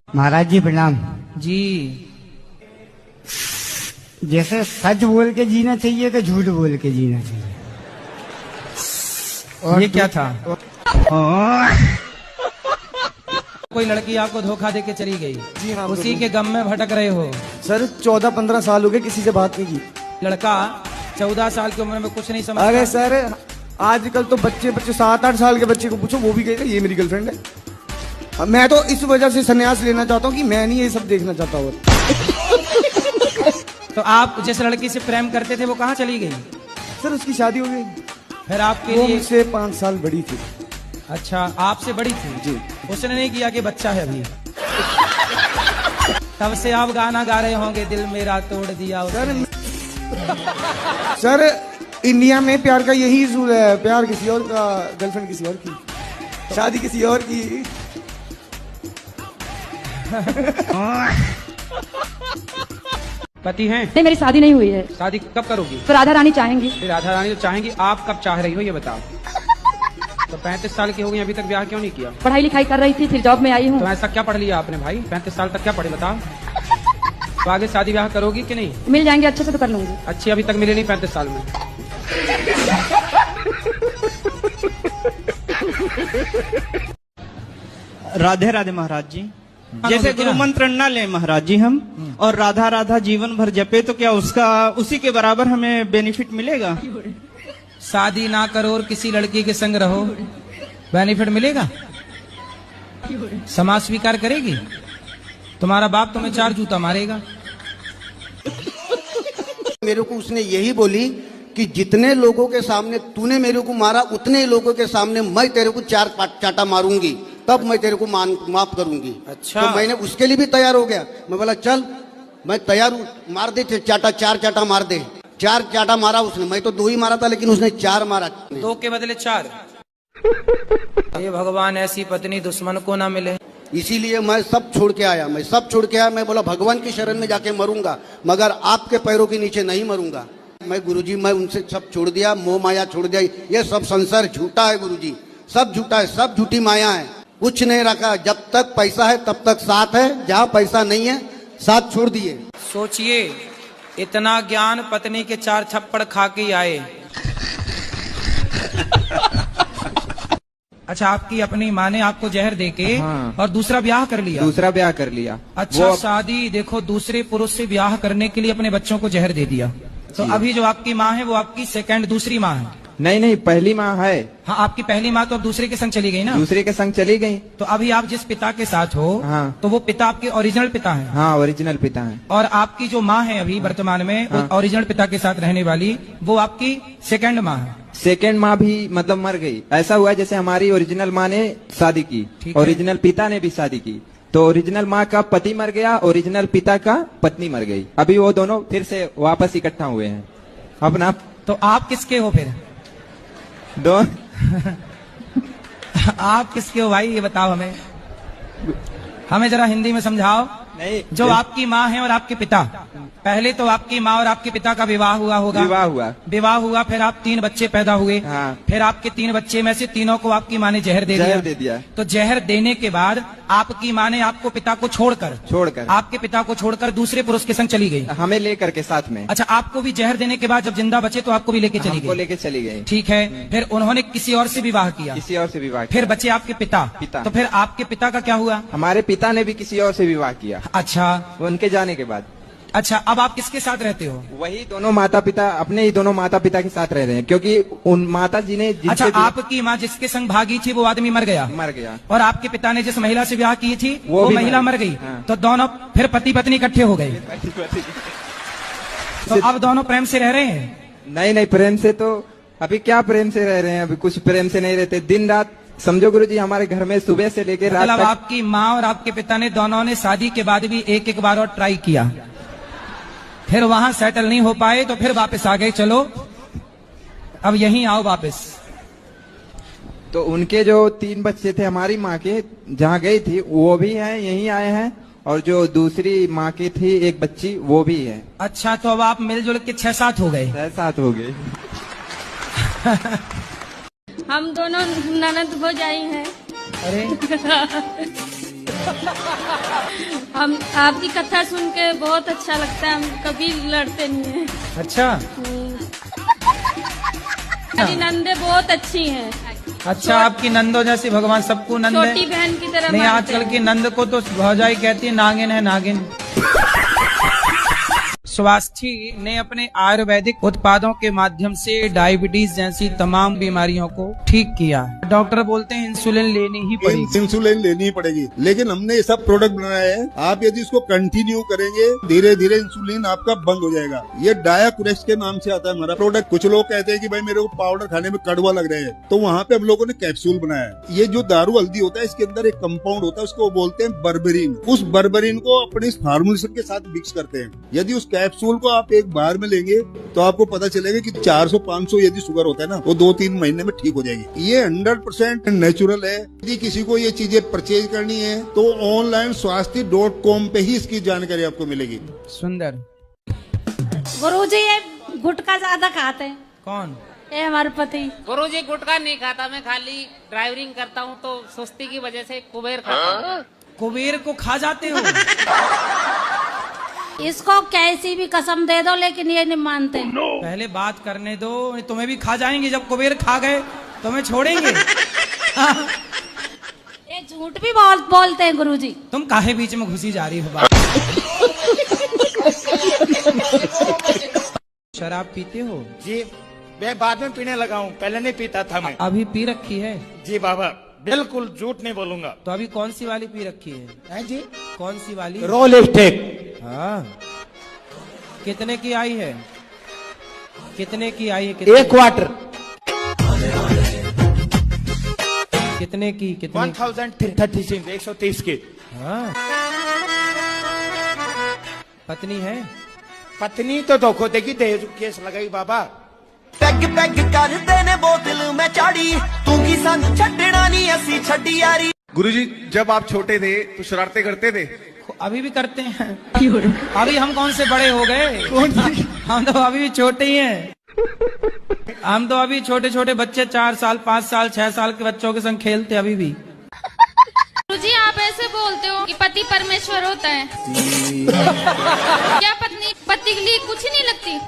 महाराज जी प्रणाम जी। जैसे सच बोल के जीना चाहिए कि झूठ बोल के जीना चाहिए? और ये क्या था? कोई लड़की आपको धोखा देके चली गई? जी हाँ, उसी के गम में भटक रहे हो? सर 14-15 साल हो गए किसी से बात नहीं की। लड़का 14 साल की उम्र में कुछ नहीं समझता। अरे सर आजकल तो बच्चे 7-8 साल के बच्चे को पूछो वो भी कहेगा ये मेरी गर्लफ्रेंड है। मैं तो इस वजह से संन्यास लेना चाहता हूँ कि मैं नहीं ये सब देखना चाहता हूँ। तो आप जिस लड़की से प्रेम करते थे वो कहाँ चली गई? सर उसकी शादी हो गई। फिर आपके वो लिए? मुझसे 5 साल बड़ी थी। अच्छा, आपसे बड़ी थी? जी। उसने नहीं किया कि बच्चा है अभी? तब से आप गाना गा रहे होंगे, दिल मेरा तोड़ दिया उसने। सर इंडिया में प्यार का यही उसूल है, प्यार किसी और का, गर्लफ्रेंड किसी और की, शादी किसी और की। पति हैं? नहीं, मेरी शादी नहीं हुई है। शादी कब करोगी? तो राधा रानी चाहेंगी। फिर राधा रानी तो चाहेंगी, आप कब चाह रही हो ये बताओ। तो 35 साल की हो गई, अभी तक ब्याह क्यों नहीं किया? पढ़ाई लिखाई कर रही थी, फिर जॉब में आई हूँ। तो ऐसा क्या पढ़ लिया आपने भाई? 35 साल तक क्या पढ़े बताओ? तो आगे शादी ब्याह करोगी कि नहीं? मिल जाएंगे अच्छे से तो कर लूंगी। अच्छी अभी तक मिले नहीं 35 साल में? राधे राधे महाराज जी। जैसे गुरु मंत्र न ले महाराज जी हम, और राधा राधा जीवन भर जपे, तो क्या उसका उसी के बराबर हमें बेनिफिट मिलेगा? शादी ना करो और किसी लड़की के संग रहो, बेनिफिट मिलेगा? समाज स्वीकार करेगी? तुम्हारा बाप तुम्हें 4 जूता मारेगा। मेरे को उसने यही बोली कि जितने लोगों के सामने तूने मेरे को मारा, उतने लोगों के सामने मैं तेरे को 4 चाटा मारूंगी, तब मैं तेरे को माफ करूंगी। अच्छा। तो मैंने उसके लिए भी तैयार हो गया। मैं बोला चल मैं तैयार हूँ, मार दे चाटा, 4 चाटा मार दे। 4 चाटा मारा उसने, मैं तो 2 ही मारा था लेकिन उसने 4 मारा। 2 के बदले 4? ये भगवान ऐसी पत्नी दुश्मन को ना मिले। इसीलिए मैं सब छोड़ के आया, मैं बोला भगवान की शरण में जाके मरूंगा, मगर आपके पैरों के नीचे नहीं मरूंगा। मैं गुरुजी, मैं उनसे सब छोड़ दिया, मोह माया छोड़ दिया। ये सब संसार झूठा है गुरुजी, सब झूठा है, सब झूठी माया है, कुछ नहीं रखा। जब तक पैसा है तब तक साथ है, जहाँ पैसा नहीं है साथ छोड़ दिए। सोचिए, इतना ज्ञान पत्नी के 4 थप्पड़ खा के आए। अच्छा, आपकी अपनी माँ ने आपको जहर देके और दूसरा ब्याह कर लिया? दूसरा ब्याह कर लिया। अच्छा, शादी देखो, दूसरे पुरुष से ब्याह करने के लिए अपने बच्चों को जहर दे दिया। तो अभी जो आपकी माँ है वो आपकी दूसरी माँ है? नहीं, पहली माँ है। हाँ, आपकी पहली माँ तो अब दूसरे के संग चली गई ना? दूसरे के संग चली गई। तो अभी आप जिस पिता के साथ हो, हाँ, तो वो पिता आपके ओरिजिनल पिता है? हाँ, ओरिजिनल पिता है। और आपकी जो माँ है अभी वर्तमान में, हाँ, ओरिजिनल पिता के साथ रहने वाली, वो आपकी सेकंड माँ है? सेकंड माँ भी मतलब मर गई। ऐसा हुआ जैसे हमारी ओरिजिनल माँ ने शादी की, ओरिजिनल पिता ने भी शादी की, तो ओरिजिनल माँ का पति मर गया, ओरिजिनल पिता का पत्नी मर गई। अभी वो दोनों फिर से वापस इकट्ठा हुए हैं अपना। तो आप किसके हो फिर? आप किसके हो भाई, ये बताओ हमें जरा हिंदी में समझाओ। नहीं, जो आपकी माँ है और आपके पिता, पहले तो आपकी माँ और आपके पिता का विवाह हुआ होगा? विवाह हुआ, फिर आप 3 बच्चे पैदा हुए। हाँ। फिर आपके 3 बच्चे में से तीनों को आपकी माँ ने जहर दे दिया। तो जहर देने के बाद आपकी माँ ने आपको पिता को छोड़कर आपके पिता को छोड़कर दूसरे पुरुष के संग चली गई, हमें लेकर के साथ में। अच्छा, आपको भी जहर देने के बाद जब जिंदा बचे तो आपको भी लेके चली गई? ठीक है। फिर उन्होंने किसी और से विवाह किया? फिर बचे आपके पिता। तो फिर आपके पिता का क्या हुआ? हमारे पिता ने भी किसी और से विवाह किया। अच्छा, उनके जाने के बाद। अच्छा, अब आप किसके साथ रहते हो? वही दोनों माता पिता, अपने ही दोनों माता पिता के साथ रह रहे हैं, क्योंकि उन माता जी ने अच्छा, आपकी माँ जिसके संग भागी थी वो आदमी मर गया? और आपके पिता ने जिस महिला से ब्याह की थी वो महिला मर गई। हाँ। तो दोनों फिर पति पत्नी इकट्ठे हो गए। तो अब दोनों प्रेम से रह रहे हैं? नहीं, प्रेम से तो अभी क्या प्रेम से रह रहे हैं, अभी कुछ प्रेम से नहीं रहते। दिन रात समझो गुरुजी, हमारे घर में सुबह से लेकर रात तक। आपकी माँ और आपके पिता ने दोनों ने शादी के बाद भी एक बार और ट्राई किया, फिर वहां सेटल नहीं हो पाए, तो फिर वापस आ गए, चलो अब यहीं आओ वापस। तो उनके जो 3 बच्चे थे हमारी माँ के, जहाँ गई थी वो भी हैं, यहीं आए हैं, और जो दूसरी माँ की थी एक बच्ची वो भी है। अच्छा, तो अब आप मिलजुल के 6-7 हो गए? 6-7 हो गए। हम दोनों ननद हो जाई हैं। अरे हम आपकी कथा सुन के बहुत अच्छा लगता है, हम कभी लड़ते नहीं हैं। अच्छा मेरी नंदे बहुत अच्छी हैं। अच्छा, आपकी नंदो जैसी भगवान सबको नंद है। छोटी बहन की तरह नहीं, मानते आजकल हैं। की नंद को तो भौजाई कहती है नागिन है नागिन। स्वास्थी ने अपने आयुर्वेदिक उत्पादों के माध्यम से डायबिटीज जैसी तमाम बीमारियों को ठीक किया। डॉक्टर बोलते हैं इंसुलिन लेनी ही पड़ेगी। इंसुलिन लेनी ही पड़ेगी, लेकिन हमने ये सब प्रोडक्ट बनाया है। आप यदि इसको कंटिन्यू करेंगे धीरे धीरे इंसुलिन आपका बंद हो जाएगा। ये डायाकुरेक्स के नाम से आता है हमारा प्रोडक्ट। कुछ लोग कहते हैं कि भाई मेरे को पाउडर खाने में कड़वा लग रहा है, तो वहाँ पे हम लोगों ने कैप्सूल बनाया है। ये जो दारू हल्दी होता है, इसके अंदर एक कंपाउंड होता है, उसको बोलते हैं बर्बरीन। उस बर्बरीन को अपने फार्मूलेशन के साथ मिक्स करते हैं। यदि उस कैप्सूल को आप एक बार में लेंगे तो आपको पता चलेगा कि 400-500 यदि शुगर होता है ना, वो 2-3 महीने में ठीक हो जाएगी। ये 100% नेचुरल है। यदि किसी को ये चीजें परचेज करनी है तो ऑनलाइन swasthi.com पे ही इसकी जानकारी आपको मिलेगी। सुंदर। गुरुजी ये गुटखा ज्यादा खाते हैं। कौन? ये हमारे पति। गुरुजी गुटखा नहीं खाता, मैं खाली ड्राइवरिंग करता हूँ तो सुस्ती की वजह से कुबेर खाता हूँ। कुबेर को खा जाते हो? इसको कैसी भी कसम दे दो लेकिन ये नहीं मानते। पहले बात करने दो, तुम्हें भी खा जाएंगे। जब कुबेर खा गए तुम्हें छोड़ेंगे? ये झूठ भी बहुत बोलते हैं गुरुजी। तुम काहे बीच में घुसी जा रही हो बात? शराब पीते हो? जी मैं बाद में पीने लगा हूँ, पहले नहीं पीता था मैं। अभी पी रखी है? जी बाबा, बिल्कुल झूठ नहीं बोलूंगा। तो अभी कौन सी वाली पी रखी है? जी कौन सी वाली? रोल स्टेक। हाँ, कितने की आई है? कितने की आई है? कितने? 1 क्वार्टर। कितने की? कितने? 1036 130 की। हाँ। पत्नी है? पत्नी तो धोखो देगी, दहेज केस लगाई बाबा। पैग पैग कर देने बोतल में चाड़ी, तू की सन छड़ना नहीं ऐसी छड़ी यारी। गुरुजी, जब आप छोटे थे तो शरारतें करते थे? अभी भी करते हैं। अभी हम कौन से बड़े हो गए? हम तो अभी भी छोटे ही हैं। हम तो अभी छोटे छोटे बच्चे 4 साल 5 साल 6 साल के बच्चों के संग खेलते अभी भी। गुरुजी आप ऐसे बोलते हो कि पति परमेश्वर होता है। क्या पत्नी पति के लिए कुछ नहीं लगती?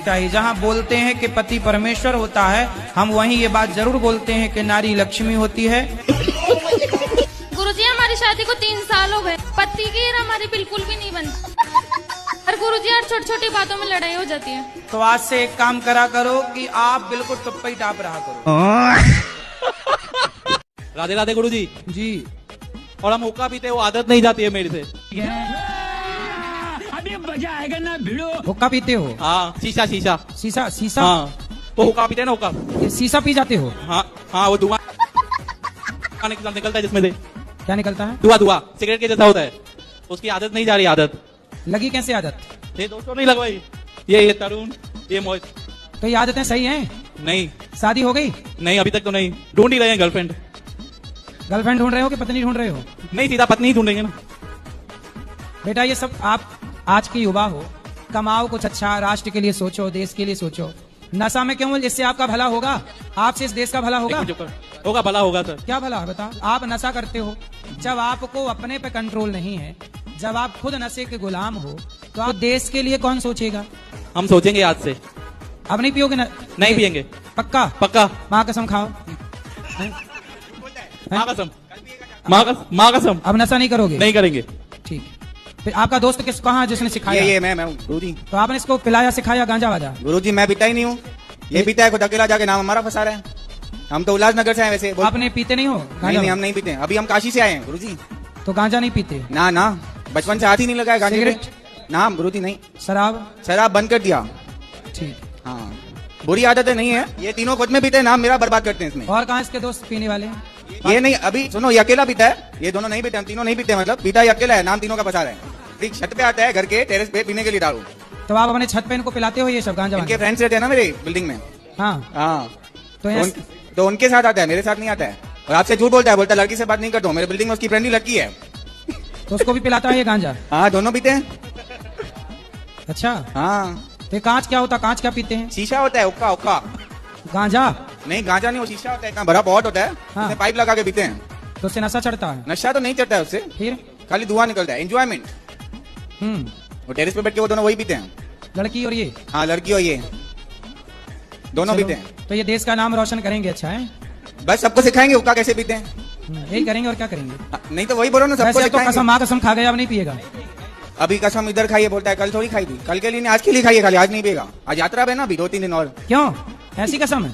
चाहिए जहाँ बोलते हैं कि पति परमेश्वर होता है, हम वहीं ये बात जरूर बोलते हैं कि नारी लक्ष्मी होती है। गुरुजी हमारी शादी को 3 साल हो गए, पति की हमारी बिल्कुल भी नहीं बनती। और गुरुजी हर छोटी छोटी बातों में लड़ाई हो जाती है। तो आज से एक काम करा करो कि आप बिल्कुल टुप्पा ही टाप रहा करो। राधे राधे गुरुजी। जी। और हम हुक्का पीते, वो आदत नहीं जाती है मेरे से। अभी मजा आएगा ना भिड़ो। हुक्का पीते हो? हाँ, शीशा शीशा शीशा शीशा। हाँ, वो हुक्का पीते हैं ना, हुक्का। ये शीशा पी जाते हो? हाँ हाँ, वो धुआं निकलता है जिसमें से। क्या निकलता है? धुआं सिगरेट के जैसा होता है। उसकी आदत नहीं जा रही। आदत लगी कैसे आदत? ये दोस्तों नहीं लगवाई, ये तरुण, ये मोहित। तो ये आदतें सही हैं? नहीं। शादी हो गई? नहीं, अभी तक तो नहीं। ढूंढ ही रहे हैं गर्लफ्रेंड। गर्लफ्रेंड ढूंढ रहे हो कि पत्नी ढूंढ रहे हो? नहीं, सीधा पत्नी ही ढूंढेंगे ना। बेटा ये सब आप आज के युवा हो, कमाओ कुछ अच्छा, राष्ट्र के लिए सोचो, देश के लिए सोचो। नशा में क्यों? इससे आपका भला होगा, आपसे इस देश का भला होगा। होगा, भला होगा सर। क्या भला है बता? आप नशा करते हो, जब आपको अपने पे कंट्रोल नहीं है, जब आप खुद नशे के गुलाम हो, तो आप देश के लिए कौन सोचेगा? हम सोचेंगे आज से। अब नहीं पियोगे ना? नहीं पियेंगे। पक्का? पक्का। माँ कसम खाओ। माँ कसम, माँ कसम। अब नशा नहीं करोगे? नहीं करेंगे। ठीक। फिर आपका दोस्त किस कहाँ जिसने सिखाया? ये मैं हूँ गुरुजी। तो आपने इसको पिलाया सिखाया गांजा वाजा? गुरुजी मैं पीता ही नहीं हूँ, ये पीता है, खुद अकेला जाके नाम हमारा फंसा रहे हैं। हम तो उल्लासनगर से आए वैसे। आपने पीते नहीं हो? नहीं, हम नहीं पीते। अभी हम काशी से आए हैं गुरुजी। तो गांजा नहीं पीते? ना ना, बचपन से हाथ ही नहीं लगाया गांजे। सिगरेट? ना गुरुजी नहीं। शराब बंद कर दिया। ठीक। हाँ, बुरी आदतें नहीं है। ये तीनों खुद में पीते हैं, नाम मेरा बर्बाद करते हैं इसमें। और कहाँ इसके दोस्त पीने वाले हैं? ये नहीं, अभी सुनो, ये अकेला पीता है, ये दोनों नहीं पीते, हम तीनों नहीं पीते। मतलब पीता ये अकेला है, नाम तीनों का फंसा रहे हैं। छत पे आता है घर के टेरेस पे पीने के लिए डालू। तो आप अपने छत पे इनको पिलाते हो ये सब गांजा? इनके फ्रेंड्स रहते हैं ना मेरे बिल्डिंग में। हाँ हाँ, तो उनके साथ आता है, मेरे साथ नहीं आता है। और आपसे झूठ बोलता है, बोलता लड़की से बात नहीं करता हूँ, मेरे बिल्डिंग में उसकी फ्रेंड ही लड़की है। तो उसको भी पिलाता है ये गांजा? हाँ, दोनों पीते हैं। अच्छा। हाँ। तो कांच क्या होता? कांच क्या पीते हैं? शीशा होता है, हुक्का। हुक्का गांजा नहीं, गांजा नहीं, वो शीशा होता है, इतना बड़ा पॉट होता है, उसमें पाइप लगा के पीते हैं। तो उससे नशा चढ़ता है? नशा तो नहीं चढ़ता है उससे, फिर खाली धुआं निकलता है, एंजॉयमेंट। वो टेरेस पे बैठ के वो दोनों वही पीते हैं, लड़की और ये? हाँ, लड़की और ये दोनों पीते हैं। तो ये देश का नाम रोशन करेंगे। अच्छा है, बस सबको सिखाएंगे हुक्का कैसे पीते हैं। यही करेंगे और क्या करेंगे? नहीं तो वही बोलो ना, सबको तो सिखाएंगे। कसम माँ कसम खा गया, अब नहीं पिएगा। अभी कसम इधर खाइए बोलता है, कल थोड़ी खाई थी, कल के लिए नहीं, आज के लिए खाइए खाली, आज नहीं पिएगा। आज यात्रा है ना, अभी 2-3 दिन और। क्यों, ऐसी कसम है?